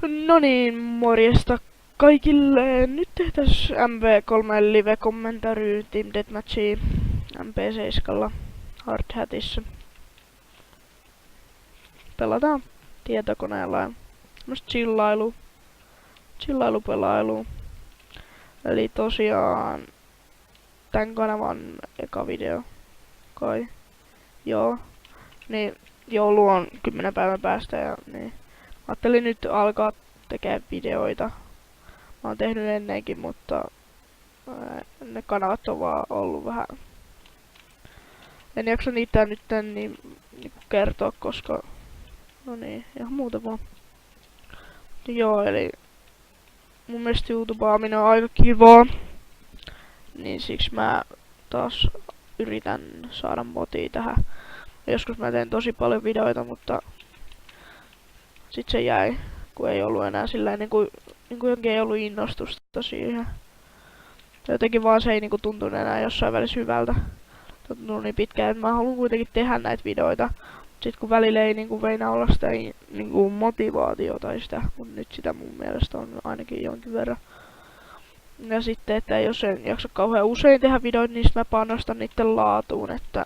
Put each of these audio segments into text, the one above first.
No niin, morjesta kaikille. Nyt tehtäis MV3 live-kommentary Team Deathmatchia MP7 Hard Hatissa. Pelataan tietokoneella ja semmoista chillailupelailu. Eli tosiaan tän kanavan eka video kai. Joo. Niin joulu on 10 päivän päästä ja niin. Ajattelin nyt alkaa tekee videoita. Mä oon tehnyt ennenkin, mutta ne kanavat on vaan ollut vähän... En jaksa niitä nyt niin kertoa, koska... No niin, ihan muuta vaan. Joo, eli... Mun mielestä YouTubeaaminen on aika kivaa. Niin siksi mä taas yritän saada motia tähän. Joskus mä teen tosi paljon videoita, mutta... Sit se jäi, kun ei ollut enää sillä niinku jotenkin ei ollut innostusta siihen. Jotenkin vaan se ei niinku tuntunut enää jossain välissä hyvältä. Tuntunut niin pitkään, että mä haluan kuitenkin tehdä näitä videoita. Sit kun välillä ei niinku veinaa olla sitä niinku motivaatiota tai sitä, mut nyt sitä mun mielestä on ainakin jonkin verran. Ja sitten, että jos en jaksa kauhean usein tehdä videoita, niin mä panostan niitten laatuun, että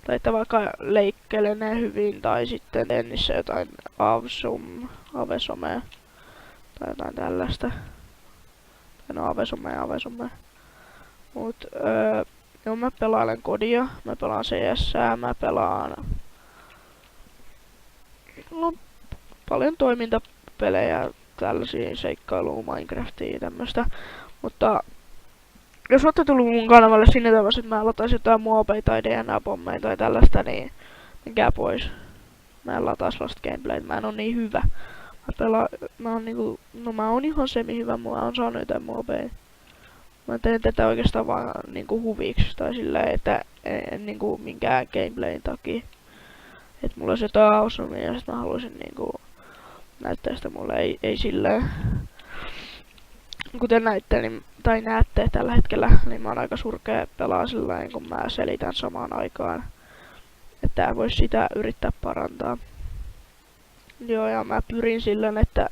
tai että vaikka leikkelen ne hyvin tai sitten teen niissä jotain avesomea tai jotain tällaista. Tai no avesomea. Mut joo, mä pelailen kodia, mä pelaan CS:ää, mä pelaan no, paljon toimintapelejä, tällaisia seikkailuja, Minecraftia ja tämmöstä. Mutta jos olette tullut mun kanavalle sinne tavassa, että mä lataisin jotain muopeja tai DNA-pommeja tai tällaista, niin menkää pois. Mä en lataa sellaista gameplaytä, mä en oo niin hyvä. Mä oon ihan semi-hyvä, mä oon saanut jotain muopeja. Mä teen tätä oikeastaan vaan niinku huviksi, tai silleen, että en niinku minkään gameplayn takia. Et mulla olisi jotain awesomea ja sit mä haluaisin niinku näyttää sitä mulle, ei silleen. Kuten näitte, niin, tai näette tällä hetkellä, niin mä oon aika surkea pelaa silleen, kun mä selitän samaan aikaan. Että vois sitä yrittää parantaa. Joo, ja mä pyrin silleen, että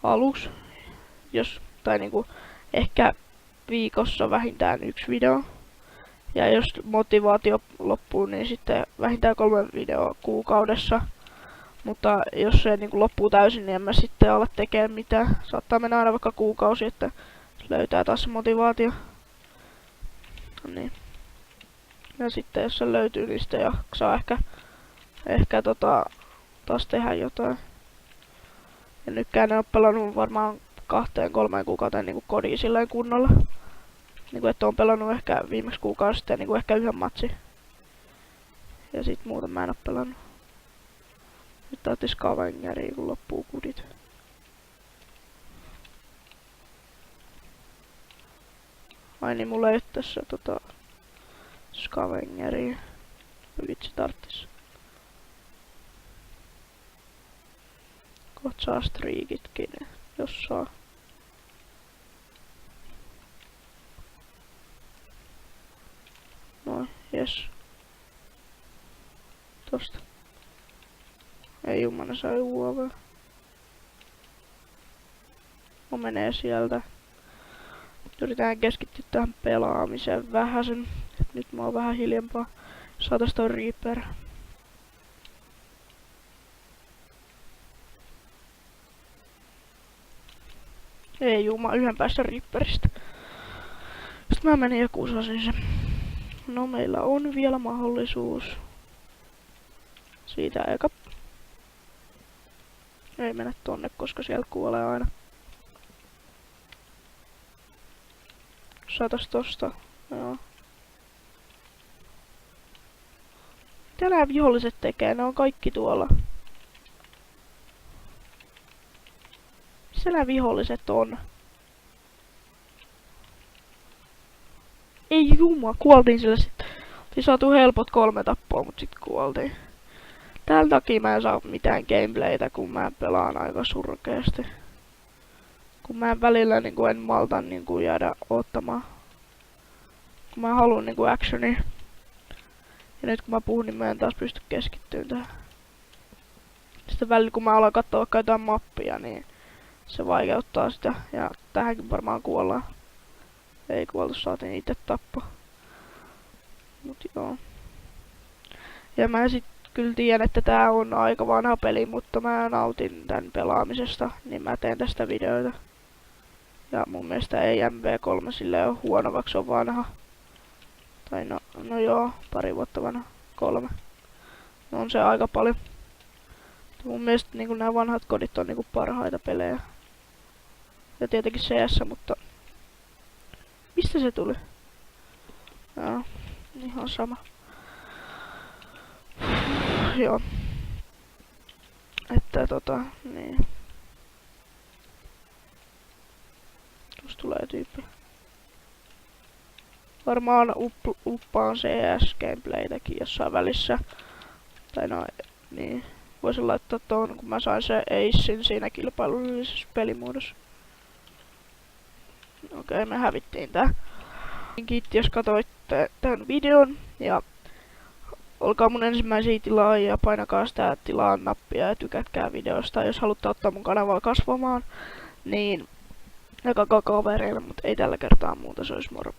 aluksi, tai niinku ehkä viikossa vähintään 1 video. Ja jos motivaatio loppuu, niin sitten vähintään 3 videoa kuukaudessa. Mutta jos se niinku loppuu täysin, niin en mä sitten ala tekemään mitään. Saattaa mennä aina vaikka kuukausi, että löytää taas se motivaatio. No niin. Ja sitten jos se löytyy, niin sitten jaksaa ehkä taas tehdä jotain. Ja nytkään en oo pelannut varmaan 2-3 kuukauteen niinku kodia silleen kunnolla. Niinku että on pelannut ehkä viimeksi kuukausi sitten niinku ehkä 1 matsi. Ja sit muuten mä en oo pelannut. Nyt taatis Scavengeriin, kun loppuu kudit. Ai niin, mulla ei oo tässä Scavengeria. Vitsi tarttis. Koht saa striikitkin, jos saa. Noin, jes. Tosta. Ei jumana sai UAV. Mä menee sieltä. Yritän keskittyä tähän pelaamiseen vähäsen. Et nyt mä oon vähän hiljempaa. Saatais toi Reaper. Ei juu, mä oon 1 päässä Reaperistä. Sitten mä menin joku osasin se. No meillä on vielä mahdollisuus. Siitä eka. Ei mennä tonne, koska siellä kuolee aina. Saatas tosta. Joo. Mitä nää viholliset tekee? Ne on kaikki tuolla. Missä nää viholliset on? Ei jumma, kuoltiin sillä sitten. Oltiin saatu helpot 3 tappoa, mut sit kuoltiin. Tän takia mä en saa mitään gameplaytä, kun mä pelaan aika surkeasti. Kun mä välillä niinku en malta niinku jäädä oottamaan. Kun mä haluun niinku actionia. Ja nyt kun mä puhun, niin mä en taas pysty keskittymään tähän. Sitten välillä kun mä alan katsoa vaikka jotain mappia, niin se vaikeuttaa sitä. Ja tähänkin varmaan kuollaan. Ei kuoltu, saatiin itse tappo. Mut joo. Ja mä sit kyllä tiedän, että tää on aika vanha peli, mutta mä nautin tän pelaamisesta, niin mä teen tästä videoita. Ja mun mielestä ei MV3 silleen oo huono, vaikka se on vanha. Tai no joo, pari vuotta vanha. 3. No on se aika paljon. Mun mielestä niinku nämä vanhat kodit on niinku parhaita pelejä. Ja tietenkin CS, mutta... Mistä se tuli? Joo, ihan sama. Joo. Että niin. Tuossa tulee tyyppi. Varmaan uppaan CS-gameplaytäkin jossain välissä. Tai no, niin. Voisin laittaa tuon, kun mä sain se Acein siinä kilpailullisessa pelimuodossa. Okei, me hävittiin tää. Kiitti, jos katsoitte tän videon. Ja olkaa mun ensimmäisiä tilaajia ja painakaa sitä tilaa nappia ja tykätkää videosta. Jos haluatte ottaa mun kanavaa kasvamaan, niin jakakaa kavereille, mutta ei tällä kertaa muuta, se olisi moro.